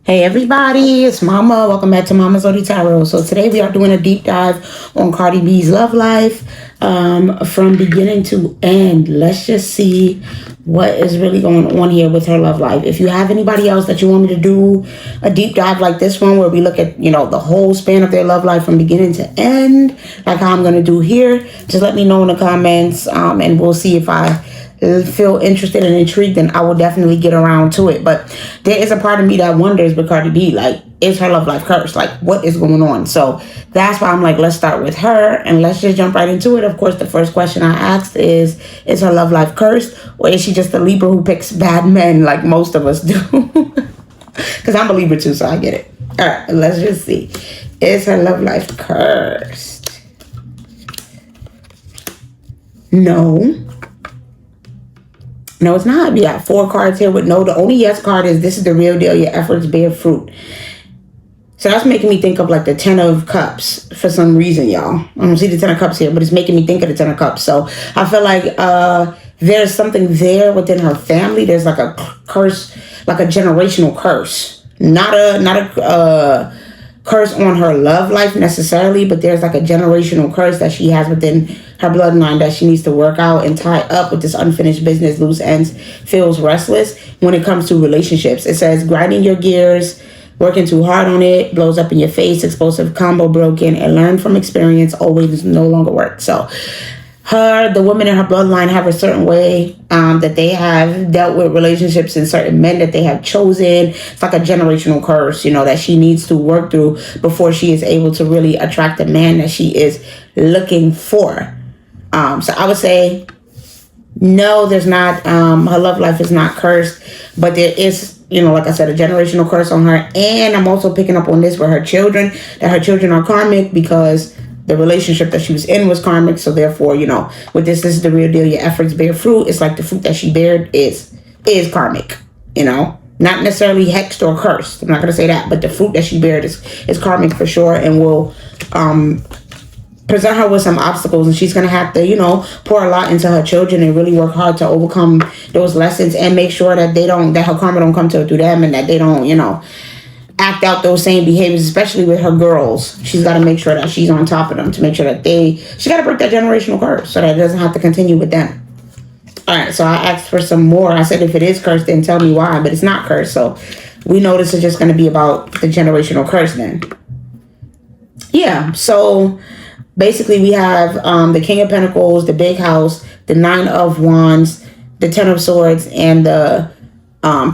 Hey everybody, it's Mama. Welcome back to Mama's Zodi Tarot. So today we are doing a deep dive on Cardi B's love life from beginning to end. Let's just see what is really going on here with her love life. If you have anybody else that you want me to do a deep dive like this one where we look at, the whole span of their love life from beginning to end, like how I'm going to do here, just let me know in the comments and we'll see if I feel interested and intrigued, then I will definitely get around to it. But there is a part of me that wonders with Cardi B, like, is her love life cursed? Like, what is going on? So that's why I'm like, let's start with her and let's just jump right into it. Of course, the first question I asked is her love life cursed, or is she just a Libra who picks bad men like most of us do? Because I'm a Libra too, so I get it. All right, let's just see. Is her love life cursed? No. No, it's not. We got 4 cards here with no. The only yes card is this is the real deal. Your efforts bear fruit. So that's making me think of like the 10 of cups for some reason, y'all. I don't see the 10 of cups here, but it's making me think of the 10 of cups. So I feel like there's something there within her family. There's like a curse, like a generational curse. Not a curse on her love life necessarily, but there's like a generational curse that she has within her bloodline that she needs to work out and tie up with this unfinished business, loose ends, feels restless when it comes to relationships. It says grinding your gears, working too hard on it, blows up in your face, explosive combo broken, and learn from experience always no longer work. So the women in her bloodline have a certain way that they have dealt with relationships and certain men that they have chosen. It's like a generational curse, that she needs to work through before she is able to really attract the man that she is looking for. So I would say, no, there's not, her love life is not cursed, but there is, like I said, a generational curse on her. And I'm also picking up on this with her children, that her children are karmic because the relationship that she was in was karmic. So therefore, with this is the real deal. Your efforts bear fruit. It's like the fruit that she bared is karmic, not necessarily hexed or cursed. I'm not going to say that, but the fruit that she bared is karmic for sure, and will present her with some obstacles, and she's going to have to, pour a lot into her children and really work hard to overcome those lessons and make sure that that her karma don't come to through them, and that they don't, act out those same behaviors, especially with her girls. She's got to make sure that she's on top of them to make sure that she got to break that generational curse so that it doesn't have to continue with them. All right, so I asked for some more. I said if it is cursed, then tell me why, but it's not cursed. So we know this is just going to be about the generational curse then. Yeah, so basically we have the King of Pentacles, the Big House, the 9 of Wands, the 10 of Swords, and the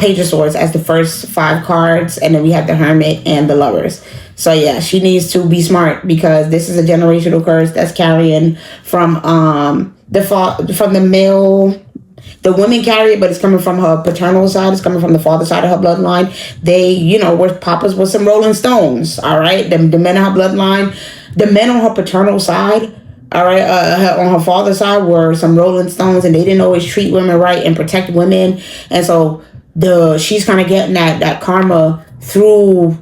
Page of Swords as the first 5 cards, and then we have the Hermit and the Lovers. So yeah, she needs to be smart because this is a generational curse that's carrying from the male. The women carry it, but it's coming from her paternal side. It's coming from the father side of her bloodline. They, were papas with some Rolling Stones. All right, the men in her bloodline, the men on her paternal side. All right, on her father's side were some Rolling Stones, and they didn't always treat women right and protect women, and so she's kind of getting that karma through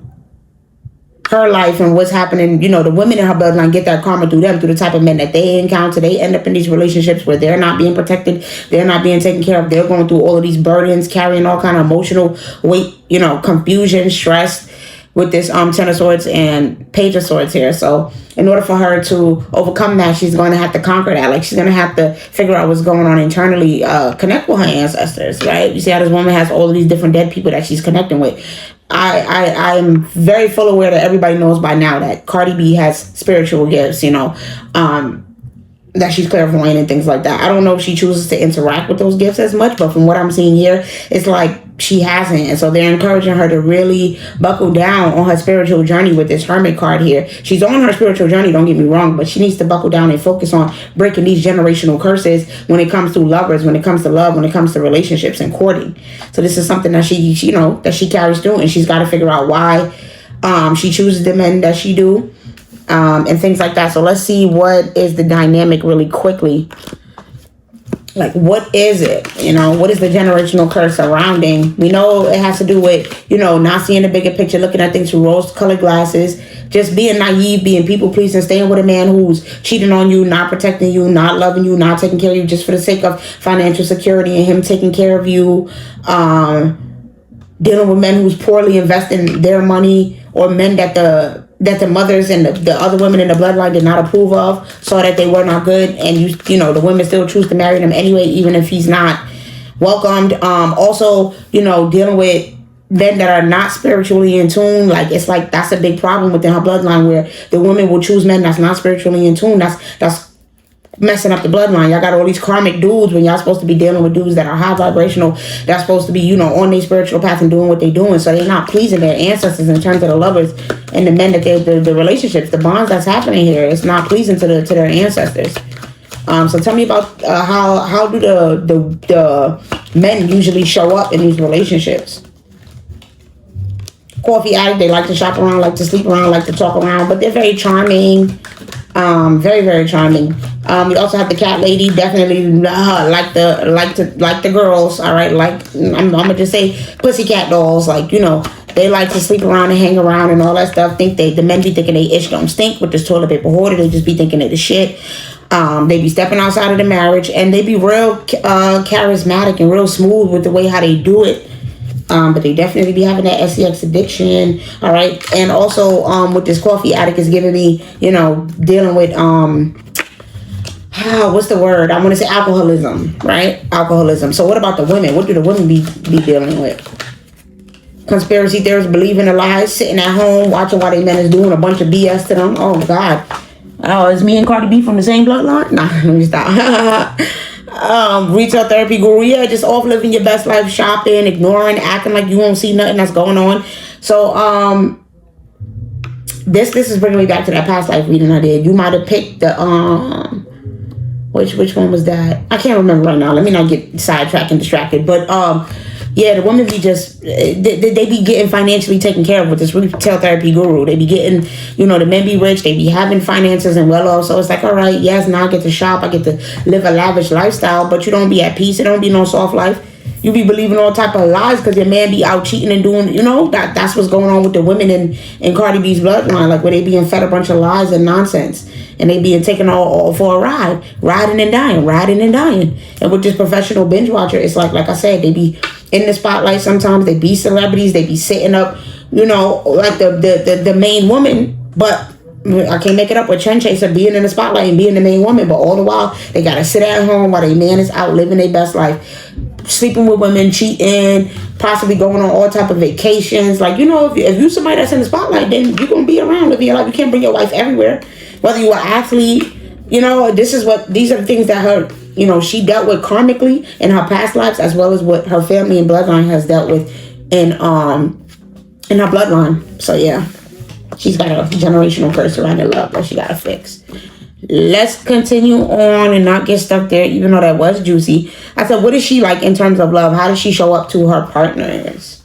her life and what's happening. The women in her bloodline get that karma through them, through the type of men that they encounter. They end up in these relationships where they're not being protected, they're not being taken care of, they're going through all of these burdens, carrying all kind of emotional weight, confusion, stress, with this 10 of Swords and Page of Swords here. So in order for her to overcome that, she's going to have to conquer that. Like, she's going to have to figure out what's going on internally, connect with her ancestors, right? You see how this woman has all of these different dead people that she's connecting with. I'm very full aware that everybody knows by now that Cardi B has spiritual gifts, that she's clairvoyant and things like that. I don't know if she chooses to interact with those gifts as much, but from what I'm seeing here, it's like she hasn't. And so they're encouraging her to really buckle down on her spiritual journey with this Hermit card here. She's on her spiritual journey, don't get me wrong, but she needs to buckle down and focus on breaking these generational curses when it comes to lovers, when it comes to love, when it comes to relationships and courting. So this is something that she carries through, and she's got to figure out why she chooses the men that she do. And things like that. So let's see what is the dynamic really quickly. Like, what is it? What is the generational curse surrounding? We know it has to do with, not seeing the bigger picture, looking at things through rose-colored glasses, just being naive, being people-pleasing, staying with a man who's cheating on you, not protecting you, not loving you, not taking care of you just for the sake of financial security and him taking care of you. dealing with men who's poorly investing their money, or men that the mothers and the other women in the bloodline did not approve of, saw that they were not good, and the women still choose to marry them anyway, even if he's not welcomed. Also, dealing with men that are not spiritually in tune. Like, it's like that's a big problem within her bloodline, where the women will choose men that's not spiritually in tune. That's messing up the bloodline. Y'all got all these karmic dudes when y'all supposed to be dealing with dudes that are high vibrational, that's supposed to be on their spiritual path and doing what they're doing. So they're not pleasing their ancestors in terms of the lovers and the men that the relationships, the bonds that's happening here. It's not pleasing to their ancestors. So tell me about how do the men usually show up in these relationships? Coffee addict, they like to shop around, like to sleep around, like to talk around, but they're very charming. Very, very charming. We also have the cat lady, definitely like the girls. All right, like I'm gonna just say pussycat dolls. Like, they like to sleep around and hang around and all that stuff. The men be thinking they ish don't stink with this toilet paper hoarder. They just be thinking they the shit. They be stepping outside of the marriage, and they be real charismatic and real smooth with the way how they do it. But they definitely be having that sex addiction. All right. And also, with this coffee addict is giving me, dealing with, what's the word? I want to say alcoholism, right? Alcoholism. So what about the women? What do the women be dealing with? Conspiracy theorists, believing in lies, sitting at home, watching while their men is doing a bunch of BS to them. Oh, God. Oh, is me and Cardi B from the same bloodline? Nah, let me stop. Retail therapy guru, just off living your best life, shopping, ignoring, acting like you won't see nothing that's going on. So this is bringing me back to that past life reading I did. You might have picked the which one was that? I can't remember right now. Let me not get sidetracked and distracted. But the women be just they be getting financially taken care of with this retail therapy guru. They be getting, the men be rich, they be having finances and well off. So it's like, all right, yes, now I get to shop, I get to live a lavish lifestyle, but you don't be at peace. It don't be no soft life. You be believing all type of lies because your man be out cheating and doing, that's what's going on with the women in Cardi B's bloodline, like where they being fed a bunch of lies and nonsense. And they being taken all for a ride, riding and dying. And with this professional binge watcher, it's like I said, they be in the spotlight sometimes. They be celebrities. They be sitting up, like the main woman. But I can't make it up with Chen Chaser being in the spotlight and being the main woman. But all the while, they got to sit at home while their man is out living their best life, sleeping with women, cheating, possibly going on all type of vacations. Like, if you somebody that's in the spotlight, then you're going to be around living your life. You can't bring your wife everywhere. Whether you're an athlete, these are the things that her, she dealt with karmically in her past lives, as well as what her family and bloodline has dealt with in her bloodline. So yeah, she's got a generational curse around her love that she got to fix. Let's continue on and not get stuck there, even though that was juicy. I said, what is she like in terms of love? How does she show up to her partners?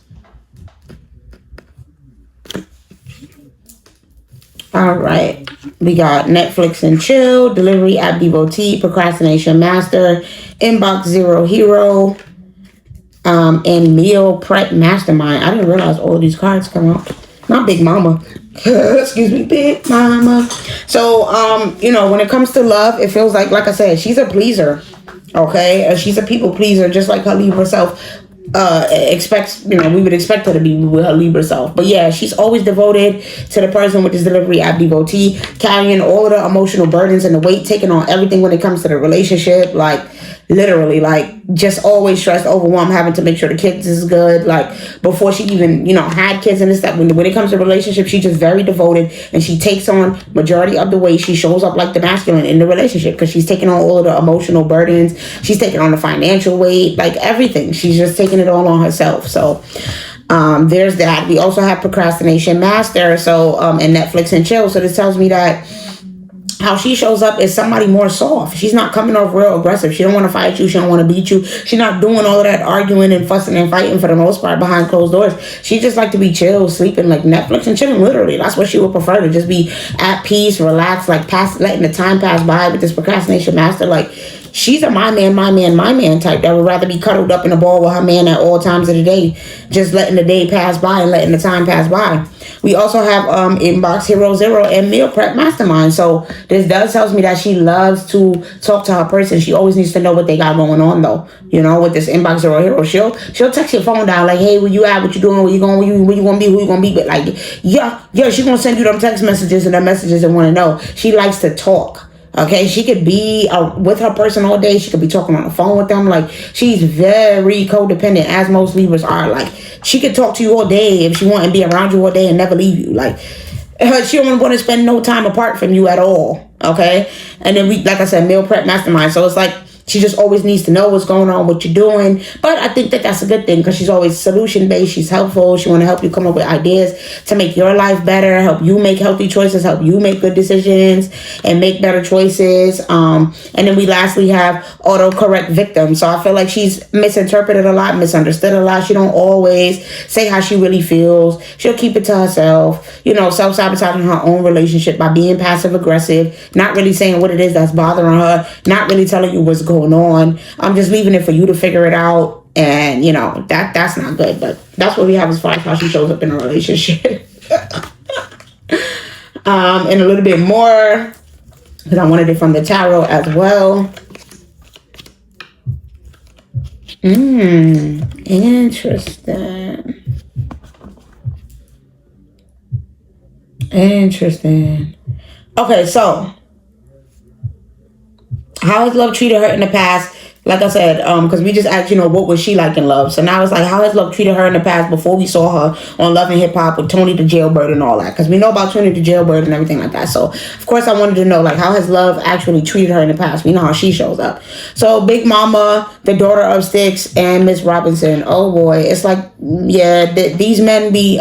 All right. We got Netflix and chill, delivery app devotee, procrastination master, inbox zero hero, and meal prep mastermind. I didn't realize all of these cards come out. Not Big Mama. Excuse me, Big Mama. So, when it comes to love, it feels like I said, she's a pleaser. Okay? She's a people pleaser, just like her Libra self expects, we would expect her to be with her Libra self. But yeah, she's always devoted to the person with this delivery app devotee, carrying all of the emotional burdens and the weight, taking on everything when it comes to the relationship. Like, literally, like, just always stressed, overwhelmed, having to make sure the kids is good. Like, before she even, had kids and this, that, when it comes to relationship, she's just very devoted, and she takes on majority of the weight. She shows up like the masculine in the relationship because she's taking on all of the emotional burdens. She's taking on the financial weight, like everything. She's just taking it all on herself. So there's that. We also have procrastination master, so and Netflix and chill. So this tells me that how she shows up is somebody more soft. She's not coming off real aggressive. She don't want to fight you. She don't want to beat you. She's not doing all of that arguing and fussing and fighting for the most part behind closed doors. She just like to be chill, sleeping, like Netflix and chilling, literally. That's what she would prefer, to just be at peace, relax, like letting the time pass by. With this procrastination master, like, she's a my man type that would rather be cuddled up in a ball with her man at all times of the day, just letting the day pass by and letting the time pass by. We also have Inbox Hero Zero and Meal Prep Mastermind. So this tells me that she loves to talk to her person. She always needs to know what they got going on though. You know, with this Inbox Zero Hero, she'll text your phone down like, hey, where you at? What you doing? Where you going? Where you gonna be? Who you gonna be? But like, yeah, she gonna send you them text messages and them messages and want to know. She likes to talk. Okay, she could be with her person all day. She could be talking on the phone with them. Like, she's very codependent, as most Libras are. Like, she could talk to you all day if she want and be around you all day and never leave you. Like, she don't want to spend no time apart from you at all. Okay, and then we, like I said, Meal Prep Mastermind. So it's like, she just always needs to know what's going on, what you're doing. But I think that that's a good thing because she's always solution-based. She's helpful. She want to help you come up with ideas to make your life better, help you make healthy choices, help you make good decisions and make better choices. And then we lastly have autocorrect victim. So I feel like she's misinterpreted a lot, misunderstood a lot. She don't always say how she really feels. She'll keep it to herself, you know, self-sabotaging her own relationship by being passive-aggressive, not really saying what it is that's bothering her, not really telling you what's going on. I'm just leaving it for you to figure it out, and you know that's not good. But that's what we have as far as how she shows up in a relationship. And a little bit more because I wanted it from the tarot as well. Interesting. Okay, so how has love treated her in the past? Like I said, because we just asked, you know, what was she like in love? So now it's like, how has love treated her in the past before we saw her on Love and Hip Hop with Tony the Jailbird and all that? Because we know about Tony the Jailbird and everything like that. So, of course, I wanted to know, like, how has love actually treated her in the past? We know how she shows up. So, Big Mama, the daughter of Sticks, and Miss Robinson. Oh, boy. It's like, yeah, these men be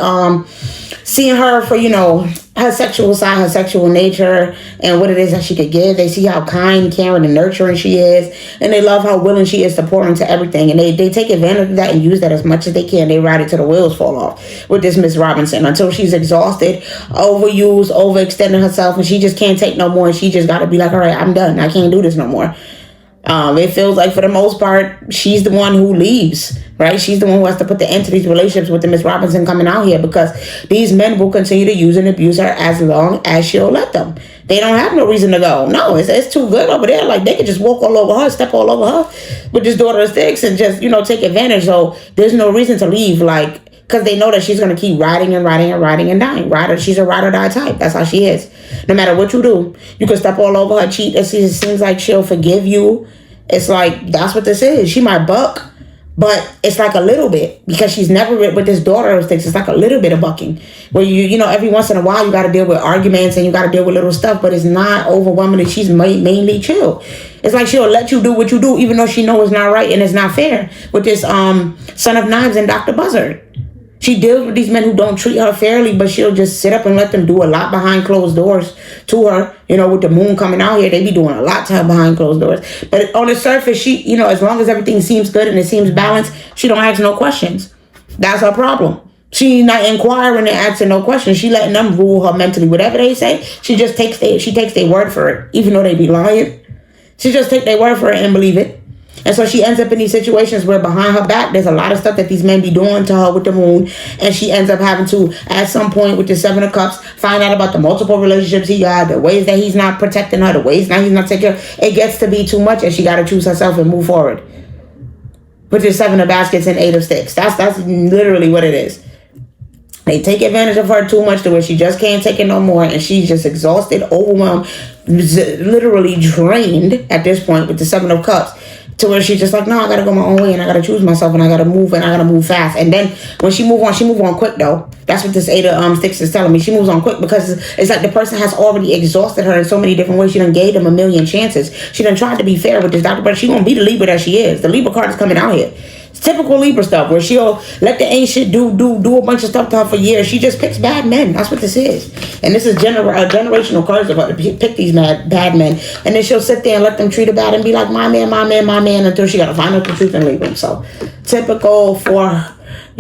seeing her for, you know, her sexual side, her sexual nature, and what it is that she could give. They see how kind, caring, and nurturing she is, and they love how willing she is to pour into everything, and they take advantage of that and use that as much as they can. They ride it till the wheels fall off with this Miss Robinson until she's exhausted, overused, overextending herself, and she just can't take no more, and she just got to be like, all right, I'm done. I can't do this no more. It feels like for the most part, she's the one who leaves, right? She's the one who has to put the end to these relationships with the Miss Robinson coming out here because these men will continue to use and abuse her as long as she'll let them. They don't have no reason to go. No, it's too good over there. Like, they could just walk all over her, step all over her with this daughter of Sticks and just, you know, take advantage. So there's no reason to leave, like, because they know that she's going to keep riding and dying. She's a ride or die type. That's how she is. No matter what you do, you can step all over her, cheat. It seems like she'll forgive you. It's like, that's what this is. She might buck, but it's like a little bit because she's never with this daughter of Sticks. It's like a little bit of bucking where you know, every once in a while you got to deal with arguments and you got to deal with little stuff, but it's not overwhelming. She's mainly chill. It's like she'll let you do what you do, even though she knows it's not right and it's not fair with this Son of Knives and Dr. Buzzard. She deals with these men who don't treat her fairly, but she'll just sit up and let them do a lot behind closed doors to her. You know, with the moon coming out here, they be doing a lot to her behind closed doors. But on the surface, she, you know, as long as everything seems good and it seems balanced, she don't ask no questions. That's her problem. She not inquiring and asking no questions. She letting them rule her mentally. Whatever they say, she just takes their word for it, even though they be lying. She just take their word for it and believe it. And so she ends up in these situations where behind her back, there's a lot of stuff that these men be doing to her with the moon. And she ends up having to, at some point with the Seven of Cups, find out about the multiple relationships he got, the ways that he's not protecting her, the ways that he's not taking her. It gets to be too much and she got to choose herself and move forward. With the Seven of Baskets and Eight of Sticks. That's literally what it is. They take advantage of her too much to where she just can't take it no more. And she's just exhausted, overwhelmed, literally drained at this point with the Seven of Cups. To where she's just like, no, I gotta go my own way and I gotta choose myself and I gotta move fast. And then when she move on quick though. That's what this Eight of Sticks is telling me. She moves on quick because it's like the person has already exhausted her in so many different ways. She done gave them a million chances. She done tried to be fair with this doctor, but she gonna be the Libra that she is. The Libra card is coming out here. It's typical Libra stuff where she'll let the ancient do a bunch of stuff to her for years. She just picks bad men. That's what this is. And this is generational curse of her to pick these bad men. And then she'll sit there and let them treat her bad and be like, my man, until she got to find out the truth and leave him. So typical for,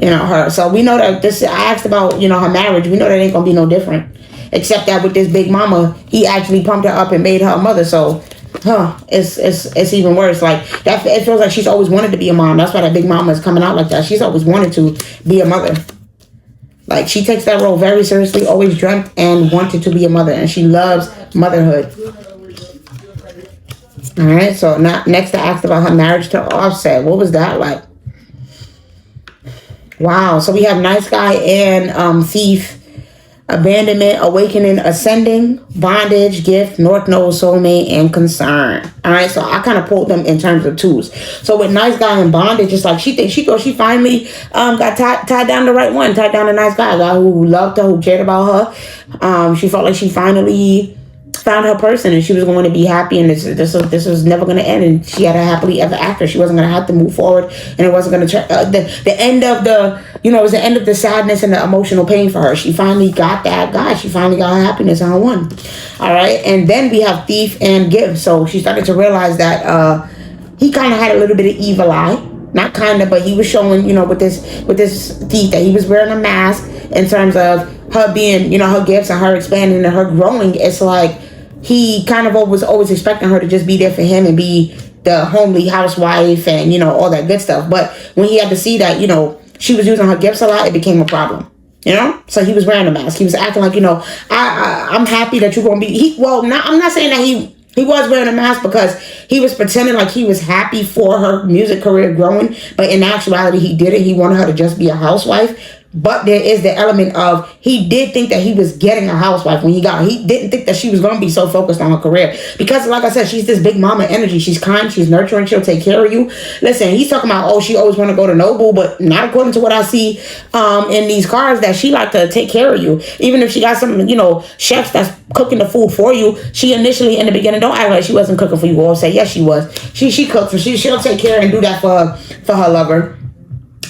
you know, her. So we know that this, I asked about, you know, her marriage. We know that ain't going to be no different. Except that with this Big Mama, he actually pumped her up and made her a mother. So it's even worse. Like that, it feels like she's always wanted to be a mom. That's why that Big Mama is coming out like that. She's always wanted to be a mother. Like, she takes that role very seriously, always dreamt and wanted to be a mother, and she loves motherhood. All right, so now next I asked about her marriage to Offset. What was that like? Wow, so we have nice guy and thief. Abandonment, awakening, ascending, bondage, gift, north node, soulmate, and concern. All right, so I kind of pulled them in terms of twos. So with nice guy and bondage, it's like she thought she finally got tied down the right one, tied down a nice guy, a guy who loved her, who cared about her. She felt like she finally found her person, and she was going to be happy, and this was never going to end, and she had a happily ever after. She wasn't going to have to move forward, and it wasn't going to the end of the, it was the end of the sadness and the emotional pain for her. She finally got that guy. She finally got her happiness and her one. All right, and then we have thief and give. So she started to realize that he kind of had a little bit of evil eye. Not kind of, but he was showing, with this thief, that he was wearing a mask in terms of her being, her gifts and her expanding and her growing. It's like he kind of was always expecting her to just be there for him and be the homely housewife and, all that good stuff. But when he had to see that, she was using her gifts a lot, it became a problem. So he was wearing a mask. He was acting like, I'm happy that you're going to be, I'm not saying that he was wearing a mask because he was pretending like he was happy for her music career growing. But in actuality, he didn't. He wanted her to just be a housewife. But there is the element of, he did think that he was getting a housewife when he got her. He didn't think that she was going to be so focused on her career. Because like I said, she's this big mama energy. She's kind, she's nurturing, she'll take care of you. Listen, he's talking about, she always want to go to Noble, but not according to what I see in these cards, that she like to take care of you. Even if she got some, chefs that's cooking the food for you, she initially in the beginning, don't act like she wasn't cooking for you. Or say, yes, she was. She cooks, and she'll take care and do that for her lover.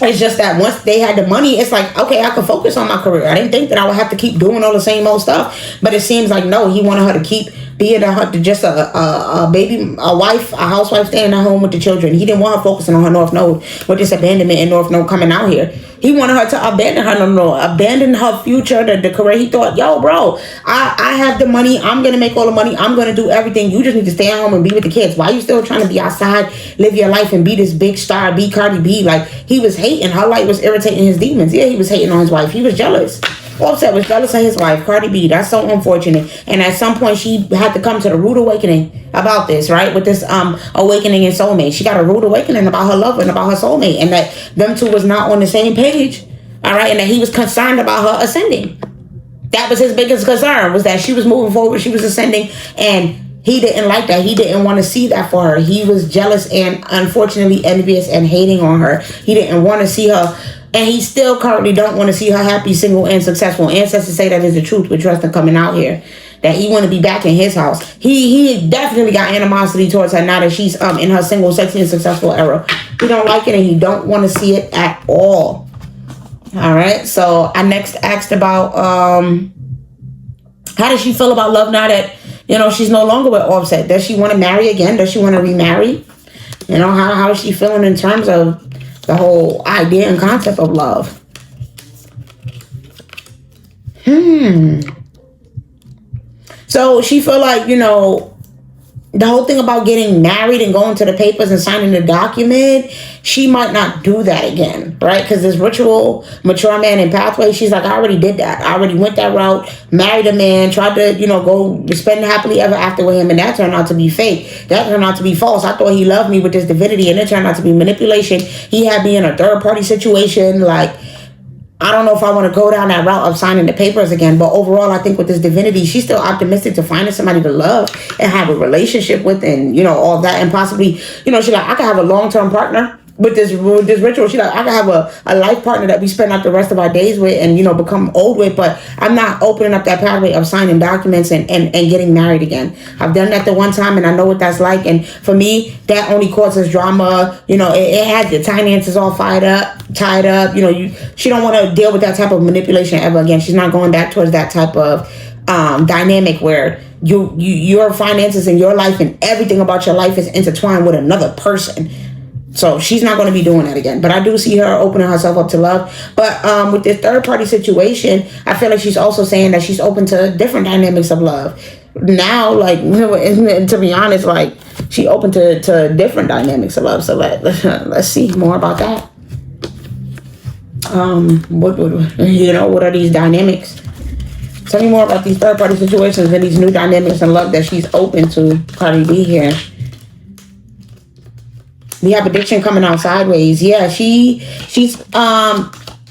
It's just that once they had the money, it's like, okay, I could focus on my career. I didn't think that I would have to keep doing all the same old stuff. But it seems like, no, he wanted her to keep being just a baby, a wife, a housewife staying at home with the children. He didn't want her focusing on her North Node with this abandonment and North Node coming out here. He wanted her to abandon her North Node, abandon her future, the career. He thought, yo, bro, I have the money. I'm going to make all the money. I'm going to do everything. You just need to stay at home and be with the kids. Why are you still trying to be outside, live your life, and be this big star, be Cardi B? Like, he was hating. Her light was irritating his demons. Yeah, he was hating on his wife. He was jealous. Offset was jealous of his wife, Cardi B. That's so unfortunate. And at some point, she had to come to the rude awakening about this, right? With this awakening in soulmate. She got a rude awakening about her lover and about her soulmate. And that them two was not on the same page, all right? And that he was concerned about her ascending. That was his biggest concern, was that she was moving forward, she was ascending, and he didn't like that. He didn't want to see that for her. He was jealous and unfortunately envious and hating on her. He didn't want to see her. And he still currently don't want to see her happy, single, and successful. Ancestors say that is the truth with Trust and coming out here. That he want to be back in his house. He definitely got animosity towards her now that she's in her single, sexy, and successful era. He don't like it, and he don't want to see it at all. All right. So I next asked about how does she feel about love now that she's no longer with Offset? Does she want to marry again? Does she want to remarry? How is she feeling in terms of the whole idea and concept of love? So she feel like, the whole thing about getting married and going to the papers and signing the document, she might not do that again, right? Because this ritual, mature man and pathway, she's like, I already did that. I already went that route, married a man, tried to, go spend happily ever after with him, and that turned out to be fake. That turned out to be false. I thought he loved me with this divinity, and it turned out to be manipulation. He had me in a third-party situation. Like, I don't know if I want to go down that route of signing the papers again, but overall, I think with this divinity, she's still optimistic to finding somebody to love and have a relationship with, and all that, and possibly, she's like, I could have a long-term partner with this ritual. She's like, I could have a life partner that we spend out the rest of our days with and become old with, but I'm not opening up that pathway of signing documents and getting married again. I've done that the one time, and I know what that's like, and for me, that only causes drama. It had the finances all tied up. She don't want to deal with that type of manipulation ever again. She's not going back towards that type of dynamic where your finances and your life and everything about your life is intertwined with another person. So she's not going to be doing that again. But I do see her opening herself up to love. But with this third party situation, I feel like she's also saying that she's open to different dynamics of love. Now, to be honest, she open to different dynamics of love. So let's see more about that. What are these dynamics? Tell me more about these third party situations and these new dynamics and love that she's open to. Cardi B here. We have addiction coming out sideways. Yeah, she's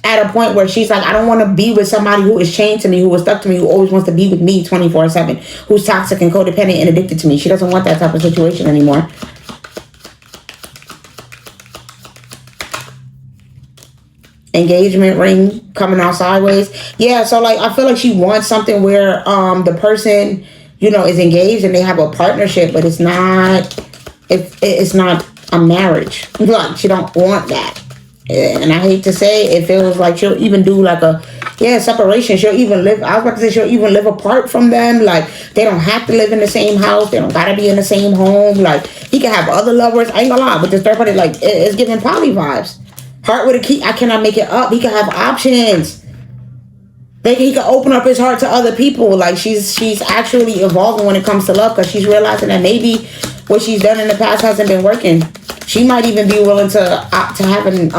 at a point where she's like, I don't want to be with somebody who is chained to me, who is stuck to me, who always wants to be with me 24/7, who's toxic and codependent and addicted to me. She doesn't want that type of situation anymore. Engagement ring coming out sideways. Yeah, so like I feel like she wants something where the person, is engaged and they have a partnership, but it's not a marriage. Like she don't want that. And I hate to say it feels like she'll even do like a separation. She'll even live, I was about to say, she'll even live apart from them. Like they don't have to live in the same house, they don't gotta be in the same home. Like he can have other lovers. I ain't gonna lie, but this third party, like, it's giving poly vibes. Heart with a key. I cannot make it up. He can have options. He can open up his heart to other people. Like she's actually evolving when it comes to love, because she's realizing that maybe what she's done in the past hasn't been working. She might even be willing to having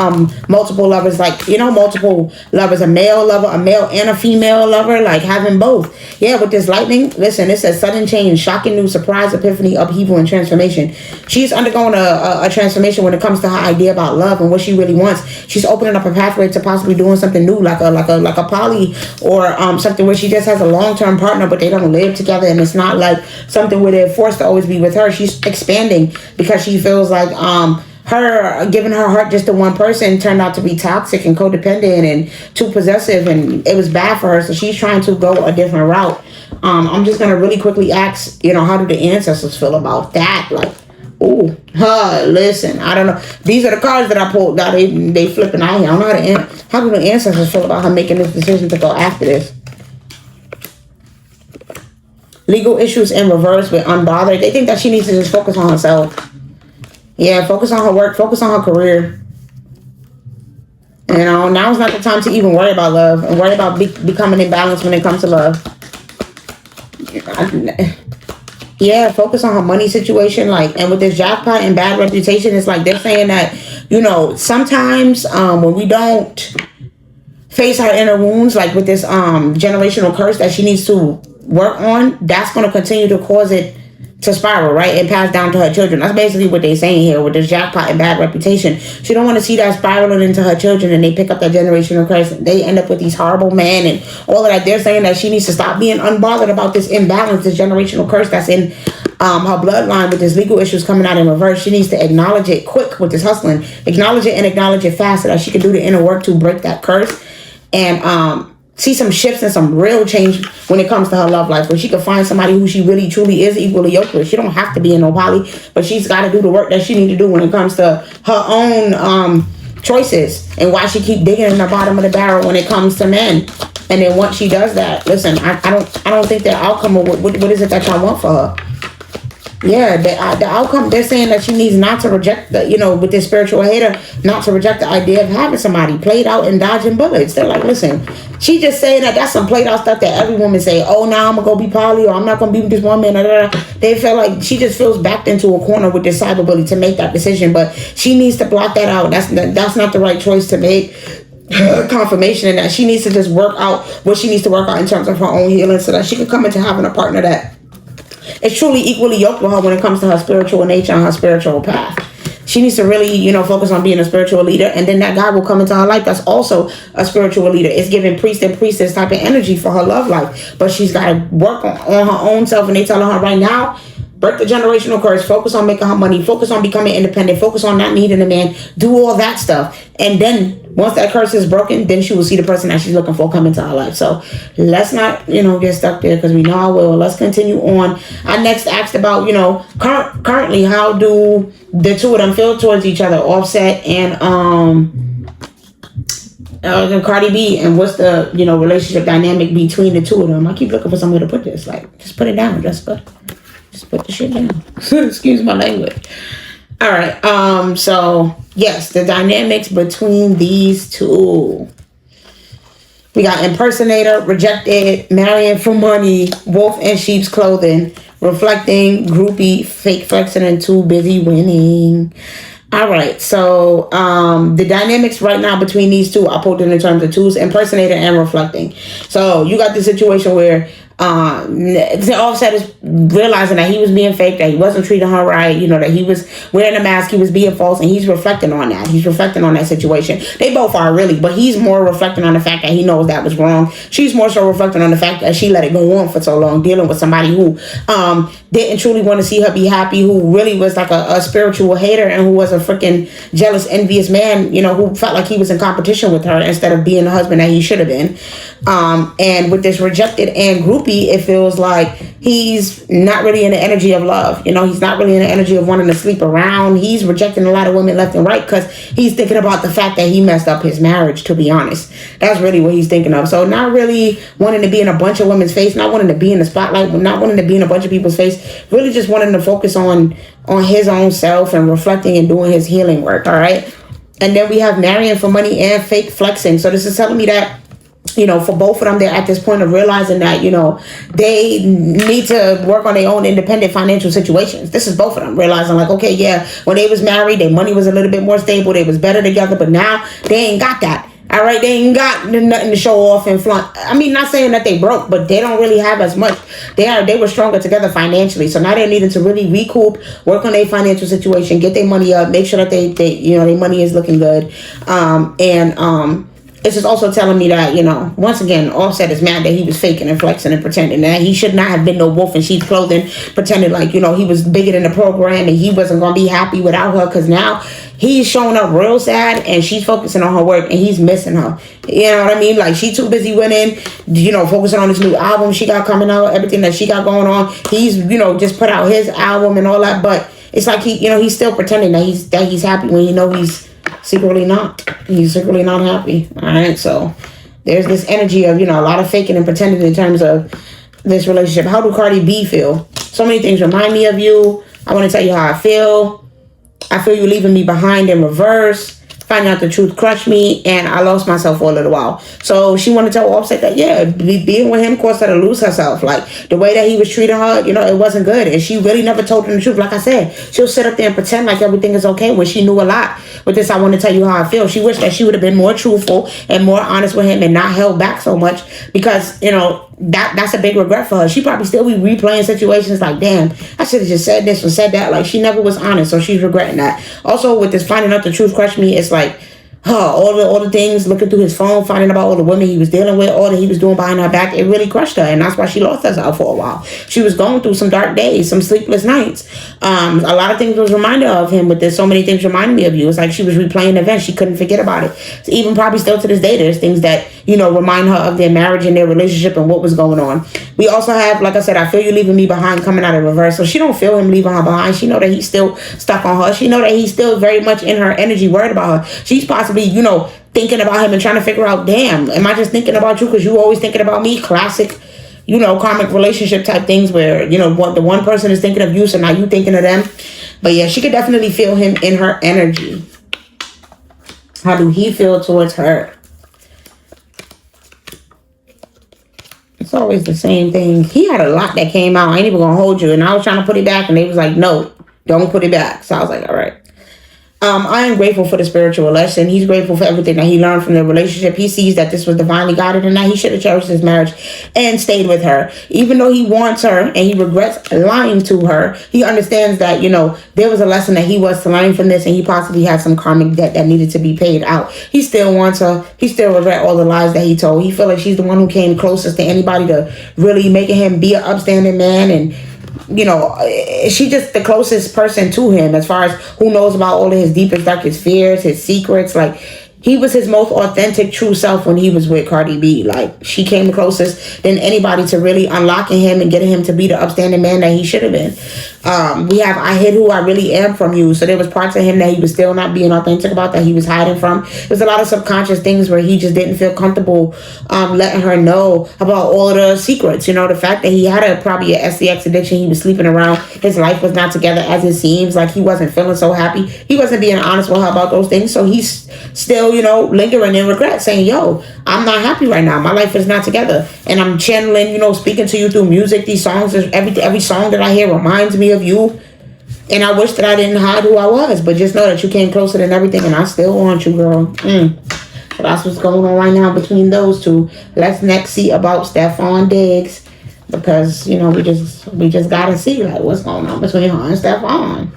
multiple lovers, like, multiple lovers, a male lover, a male and a female lover, like having both. Yeah, with this lightning, listen, it says sudden change, shocking news, surprise, epiphany, upheaval, and transformation. She's undergoing a transformation when it comes to her idea about love and what she really wants. She's opening up a pathway to possibly doing something new, like a poly, or something where she just has a long-term partner, but they don't live together, and it's not like something where they're forced to always be with her. She's expanding because she feels like her giving her heart just to one person turned out to be toxic and codependent and too possessive, and it was bad for her. So she's trying to go a different route. I'm just gonna really quickly ask, how do the ancestors feel about that? Like, listen, I don't know. These are the cards that I pulled. Now they flipping out here. I don't know how do the ancestors feel about her making this decision to go after this. Legal issues in reverse with unbothered. They think that she needs to just focus on herself. Yeah, focus on her work, focus on her career. Now's not the time to even worry about love and worry about becoming imbalanced when it comes to love. Yeah, focus on her money situation. Like, and with this jackpot and bad reputation, it's like they're saying that, sometimes when we don't face our inner wounds, like with this generational curse that she needs to work on, that's going to continue to cause it to spiral, right, and pass down to her children. That's basically what they're saying here with this jackpot and bad reputation. She don't want to see that spiraling into her children, and they pick up that generational curse. They end up with these horrible men and all of that. They're saying that she needs to stop being unbothered about this imbalance, this generational curse that's in her bloodline with this legal issues coming out in reverse. She needs to acknowledge it quick with this hustling. Acknowledge it and acknowledge it fast so that she can do the inner work to break that curse and see some shifts and some real change when it comes to her love life, where she can find somebody who she really truly is equally yoked with. She don't have to be in no poly, but she's got to do the work that she needs to do when it comes to her own choices and why she keep digging in the bottom of the barrel when it comes to men. And then once she does that, listen, I don't think the outcome of what is it that y'all want for her. Yeah, the outcome, they're saying that she needs not to reject with this spiritual hater, not to reject the idea of having somebody played out and dodging bullets. They're like, listen, she just saying that's some played out stuff that every woman say, oh, now I'm going to go be poly, or I'm not going to be with this one man. They feel like she just feels backed into a corner with this cyberbully to make that decision, but she needs to block that out. That's not the right choice to make. Confirmation in that she needs to just work out what she needs to work out in terms of her own healing so that she can come into having a partner that is truly equally yoked with her when it comes to her spiritual nature and her spiritual path. She needs to really, focus on being a spiritual leader, and then that guy will come into her life that's also a spiritual leader. It's giving priest and priestess type of energy for her love life, but she's got to work on her own self, and they telling her right now, break the generational curse, focus on making her money, focus on becoming independent, focus on not needing a man, do all that stuff. And then once that curse is broken, then she will see the person that she's looking for come into her life. So let's not, get stuck there, because we know I will. Let's continue on. I next asked about, currently, how do the two of them feel towards each other, Offset and Cardi B, and what's the, relationship dynamic between the two of them. I keep looking for somewhere to put this. Like, just put it down, Jessica. Just put the shit down. Excuse my language. All right. So yes, the dynamics between these two. We got impersonator, rejected, marrying for money, wolf in sheep's clothing, reflecting, groupie, fake flexing, and too busy winning. All right, so the dynamics right now between these two, I put it in terms of twos, impersonator and reflecting. So you got the situation where Offset is realizing that he was being fake, that he wasn't treating her right, that he was wearing a mask, he was being false, and he's reflecting on that. He's reflecting on that situation. They both are really, but he's more reflecting on the fact that he knows that was wrong. She's more so reflecting on the fact that she let it go on for so long, dealing with somebody who didn't truly want to see her be happy, who really was like a spiritual hater, and who was a freaking jealous, envious man, who felt like he was in competition with her instead of being the husband that he should have been. And with this rejected and groupie, it feels like he's not really in the energy of love. He's not really in the energy of wanting to sleep around. He's rejecting a lot of women left and right because he's thinking about the fact that he messed up his marriage, to be honest. That's really what he's thinking of. So not really wanting to be in a bunch of women's face, not wanting to be in the spotlight, not wanting to be in a bunch of people's face, really just wanting to focus on his own self and reflecting and doing his healing work, all right? And then we have marrying for money and fake flexing. So this is telling me that for both of them, they're at this point of realizing that, they need to work on their own independent financial situations. This is both of them realizing like, okay, yeah, when they was married, their money was a little bit more stable. They was better together, but now they ain't got that. All right, they ain't got nothing to show off and flaunt. I mean, not saying that they broke, but they don't really have as much. They were stronger together financially. So now they're needing to really recoup, work on their financial situation, get their money up, make sure that they their money is looking good. It's just also telling me that, once again, Offset is mad that he was faking and flexing and pretending that he should not have been no wolf in sheep's clothing, pretending like, he was bigger than the program and he wasn't going to be happy without her, because now he's showing up real sad and she's focusing on her work and he's missing her. You know what I mean? Like, she's too busy winning, focusing on this new album she got coming out, everything that she got going on. He's, just put out his album and all that, but it's like he's still pretending that he's happy when he's secretly not. He's secretly not happy. All right, so there's this energy of a lot of faking and pretending in terms of this relationship. How do Cardi B feel? So many things remind me of you. I want to tell you how I feel. I feel you leaving me behind in reverse. Finding out the truth crushed me, and I lost myself for a little while. So she wanted to tell Offset that, yeah, being with him caused her to lose herself. Like, the way that he was treating her, it wasn't good. And she really never told him the truth. Like I said, she'll sit up there and pretend like everything is okay when she knew a lot. With this, I want to tell you how I feel. She wished that she would have been more truthful and more honest with him and not held back so much, because, that's a big regret for her. She probably still be replaying situations like, damn, I should have just said this or said that. Like, she never was honest, so she's regretting that. Also, with this finding out the truth crushed me, it's like, all the things, looking through his phone, finding about all the women he was dealing with, all that he was doing behind her back, it really crushed her, and that's why she lost herself for a while. She was going through some dark days, some sleepless nights. A lot of things was reminded of him, but there's so many things reminding me of you. It's like she was replaying events. She couldn't forget about it. So even probably still to this day, there's things that, remind her of their marriage and their relationship and what was going on. We also have, like I said, I feel you leaving me behind coming out of reverse. So she don't feel him leaving her behind. She know that he's still stuck on her. She know that he's still very much in her energy, worried about her. She's possibly, thinking about him and trying to figure out, damn, am I just thinking about you because you always thinking about me? Classic, karmic relationship type things where, the one person is thinking of you, so now you thinking of them. But yeah, she could definitely feel him in her energy. How do he feel towards her? It's always the same thing. He had a lot that came out. I ain't even gonna hold you. And I was trying to put it back and they was like, no, don't put it back. So I was like, all right. I am grateful for the spiritual lesson. He's grateful for everything that he learned from the relationship. He sees that this was divinely guided and that he should have cherished his marriage and stayed with her. Even though he wants her and he regrets lying to her, he understands that, there was a lesson that he was to learn from this, and he possibly had some karmic debt that needed to be paid out. He still wants her. He still regrets all the lies that he told. He feel like she's the one who came closest to anybody to really making him be an upstanding man, and she just the closest person to him as far as who knows about all of his deepest, darkest fears, his secrets. Like, he was his most authentic, true self when he was with Cardi B. Like, she came the closest than anybody to really unlocking him and getting him to be the upstanding man that he should have been. We have I hid who I really am from you. So there was parts of him that he was still not being authentic about, that he was hiding from. There's a lot of subconscious things where he just didn't feel comfortable letting her know about all of the secrets. The fact that he had probably a SDX addiction. He was sleeping around. His life was not together as it seems. Like, he wasn't feeling so happy. He wasn't being honest with her about those things. So he's still, lingering in regret, saying, yo, I'm not happy right now. My life is not together. And I'm channeling, speaking to you through music. These songs, every song that I hear reminds me of you. And I wish that I didn't hide who I was, but just know that you came closer than everything, and I still want you, girl. So that's what's going on right now between those two. Let's next see about Stephon Diggs, because you know we just gotta see like what's going on between her and Stephon.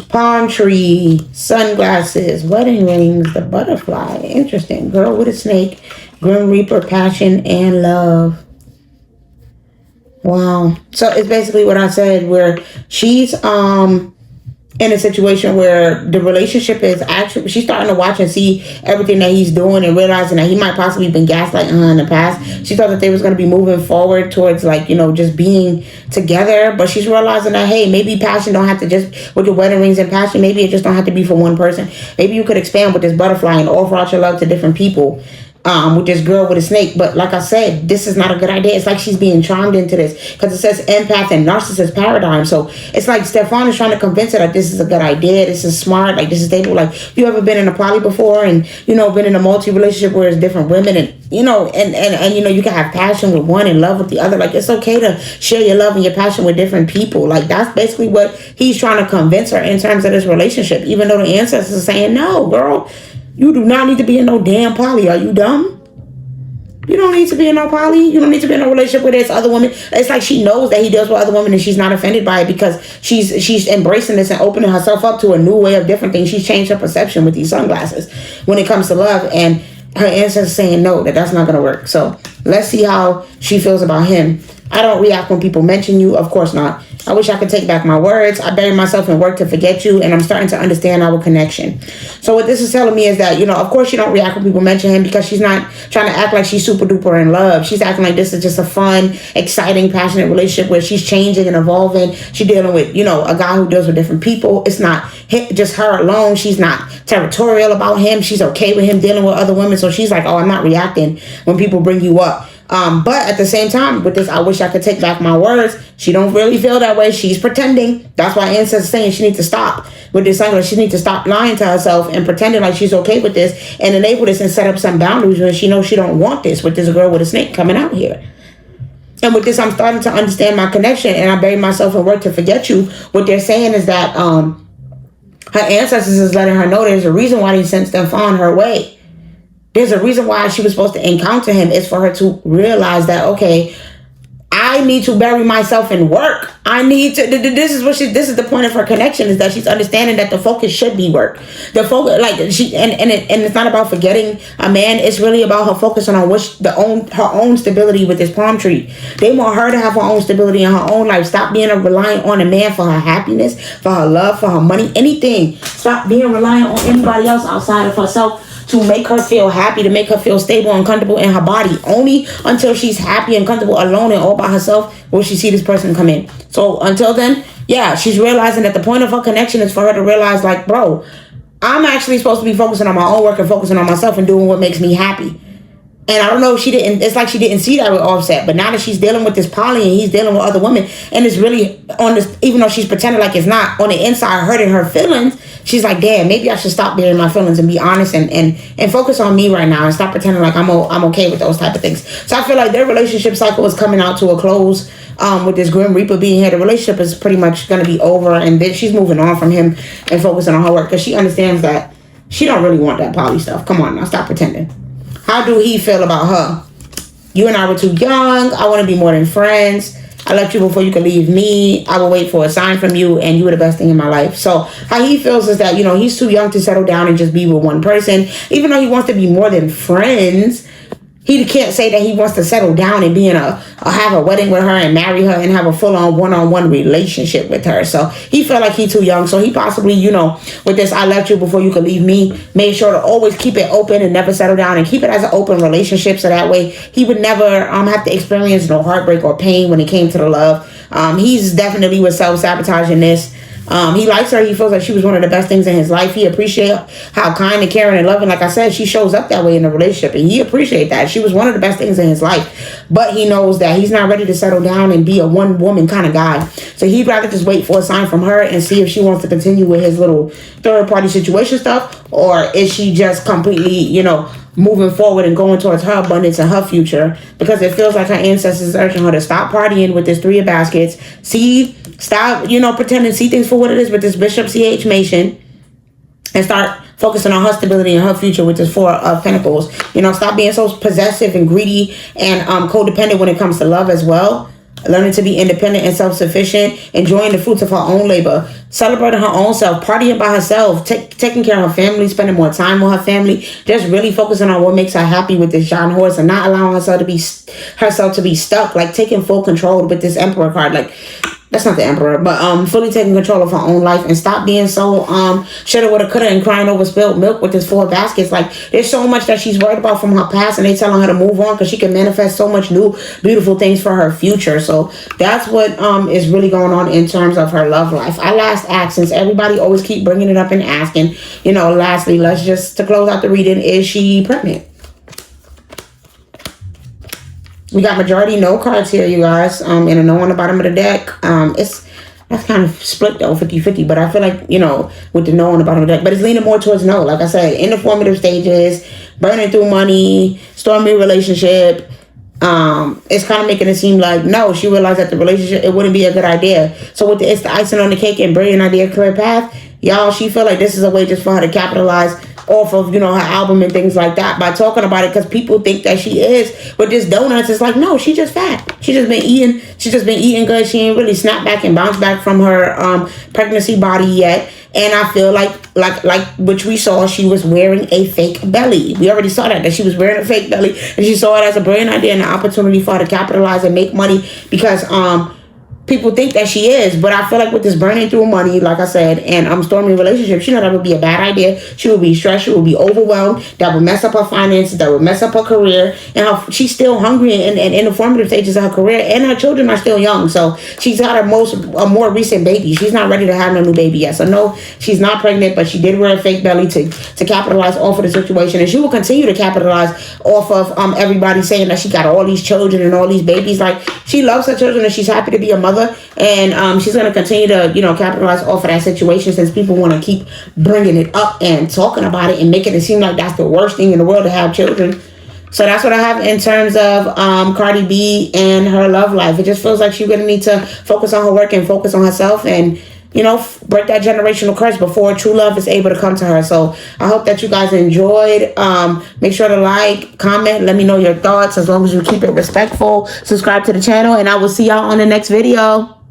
Palm tree, sunglasses, wedding rings, the butterfly. Interesting. Girl with a snake, Grim Reaper, passion, and love. Wow. So it's basically what I said, where she's in a situation where the relationship is actually, she's starting to watch and see everything that he's doing and realizing that he might possibly been gaslighting her in the past. She thought that they was going to be moving forward towards like, you know, just being together, but she's realizing that, hey, maybe passion don't have to just, with your wedding rings and passion, maybe it just don't have to be for one person. Maybe you could expand with this butterfly and offer out your love to different people. With this girl with a snake. But like I said, this is not a good idea. It's like she's being charmed into this, because it says empath and narcissist paradigm. So it's like Stephon is trying to convince her that this is a good idea, this is smart, like this is stable. Like, you ever been in a poly before, and you know, been in a multi-relationship where it's different women, and you know, and you know, you can have passion with one and love with the other. Like, it's okay to share your love and your passion with different people. Like, that's basically what he's trying to convince her in terms of this relationship, even though the ancestors are saying, no, girl, you do not need to be in no damn poly. Are you dumb? You don't need to be in no poly. You don't need to be in a relationship with this other woman. It's like she knows that he deals with other women, and she's not offended by it, because she's embracing this and opening herself up to a new way of different things. She's changed her perception with these sunglasses when it comes to love, and her ancestors saying no, that's not going to work. So let's see how she feels about him. I don't react when people mention you. Of course not. I wish I could take back my words. I bury myself in work to forget you, and I'm starting to understand our connection. So what this is telling me is that, you know, of course you don't react when people mention him, because she's not trying to act like she's super duper in love. She's acting like this is just a fun, exciting, passionate relationship where she's changing and evolving. She's dealing with, you know, a guy who deals with different people. It's not just her alone. She's not territorial about him. She's okay with him dealing with other women. So she's like, oh, I'm not reacting when people bring you up. But at the same time, with this, I wish I could take back my words. She don't really feel that way. She's pretending. That's why ancestors saying she needs to stop with this cycle. She needs to stop lying to herself and pretending like she's okay with this, and enable this and set up some boundaries when she knows she don't want this with this girl with a snake coming out here. And with this, I'm starting to understand my connection, and I bury myself in work to forget you. What they're saying is that her ancestors is letting her know there's a reason why they sent Stephon her way. There's a reason why she was supposed to encounter him. It's for her to realize that, okay, I need to bury myself in work. I need to, this is the point of her connection, is that she's understanding that the focus should be work. The focus, like and it's not about forgetting a man. It's really about her focusing on her own stability with this palm tree. They want her to have her own stability in her own life. Stop being reliant on a man for her happiness, for her love, for her money, anything. Stop being reliant on anybody else outside of herself to make her feel happy, to make her feel stable and comfortable in her body. Only until she's happy and comfortable alone and all by herself will she see this person come in. So until then, yeah, she's realizing that the point of her connection is for her to realize, like, bro, I'm actually supposed to be focusing on my own work and focusing on myself and doing what makes me happy. And I don't know if she didn't, it's like she didn't see that with Offset. But now that she's dealing with this poly and he's dealing with other women, and it's really on this, even though she's pretending like it's not, on the inside hurting her feelings, she's like, damn, maybe I should stop burying my feelings and be honest and focus on me right now and stop pretending like I'm okay with those type of things. So I feel like their relationship cycle is coming out to a close. With this Grim Reaper being here, the relationship is pretty much going to be over, and then she's moving on from him and focusing on her work, because she understands that she don't really want that poly stuff. Come on now, stop pretending. How do he feel about her? You and I were too young. I want to be more than friends. I left you before you could leave me. I will wait for a sign from you, and you were the best thing in my life. So how he feels is that, you know, he's too young to settle down and just be with one person. Even though he wants to be more than friends, he can't say that he wants to settle down and be in have a wedding with her and marry her and have a full-on one-on-one relationship with her. So he felt like he's too young. So he possibly, you know, with this I left you before you could leave me, made sure to always keep it open and never settle down and keep it as an open relationship. So that way he would never have to experience no heartbreak or pain when it came to the love. He's definitely was self-sabotaging this. He likes her. He feels like she was one of the best things in his life. He appreciates how kind and caring and loving, like I said, she shows up that way in the relationship, and he appreciates that. She was one of the best things in his life, but he knows that he's not ready to settle down and be a one woman kind of guy. So he'd rather just wait for a sign from her and see if she wants to continue with his little third party situation stuff, or is she just completely, you know, moving forward and going towards her abundance and her future, because it feels like her ancestors urging her to stop partying with this 3 of baskets. See Stop, pretending to see things for what it is with this Bishop CH Mason, and start focusing on her stability and her future, which is 4 of Pentacles. Stop being so possessive and greedy and codependent when it comes to love as well. Learning to be independent and self-sufficient, enjoying the fruits of her own labor, celebrating her own self, partying by herself, taking care of her family, spending more time with her family, just really focusing on what makes her happy with this John horse, and not allowing herself to be stuck, like taking full control with this Emperor card. Like, that's not the Emperor, but fully taking control of her own life, and stop being so shoulda, woulda, coulda, and crying over spilled milk with this 4 baskets. Like, there's so much that she's worried about from her past, and they telling her to move on because she can manifest so much new beautiful things for her future. So that's what is really going on in terms of her love life. I last asked, since everybody always keep bringing it up and asking, lastly, let's just, to close out the reading, is she pregnant? We got majority no cards here, you guys, and a no on the bottom of the deck. That's kind of split though, 50-50, but I feel like, with the no on the bottom of the deck, but it's leaning more towards no. Like I said, in the formative stages, burning through money, stormy relationship. It's kind of making it seem like, no, she realized that the relationship, it wouldn't be a good idea. So it's the icing on the cake and brilliant idea, clear path. Y'all, she feel like this is a way just for her to capitalize off of, her album and things like that by talking about it, because people think that she is. With this donuts, it's like, no, she just fat. She's just been eating good. She ain't really snapped back and bounced back from her pregnancy body yet. And I feel like which we saw, she was wearing a fake belly. We already saw that she was wearing a fake belly, and she saw it as a brilliant idea and an opportunity for her to capitalize and make money, because people think that she is. But I feel like with this burning through money, like I said, and stormy relationship, she know that would be a bad idea. She would be stressed. She would be overwhelmed. That would mess up her finances. That would mess up her career. And she's still hungry and in the formative stages of her career. And her children are still young. So she's got a more recent baby. She's not ready to have no new baby yet. So no, she's not pregnant, but she did wear a fake belly to capitalize off of the situation. And she will continue to capitalize off of everybody saying that she got all these children and all these babies. Like, she loves her children and she's happy to be a mother. And she's going to continue to, capitalize off of that situation, since people want to keep bringing it up and talking about it and making it seem like that's the worst thing in the world to have children. So that's what I have in terms of Cardi B and her love life. It just feels like she's going to need to focus on her work and focus on herself and, break that generational curse before true love is able to come to her. So I hope that you guys enjoyed. Make sure to like, comment, let me know your thoughts, as long as you keep it respectful. Subscribe to the channel, and I will see y'all on the next video.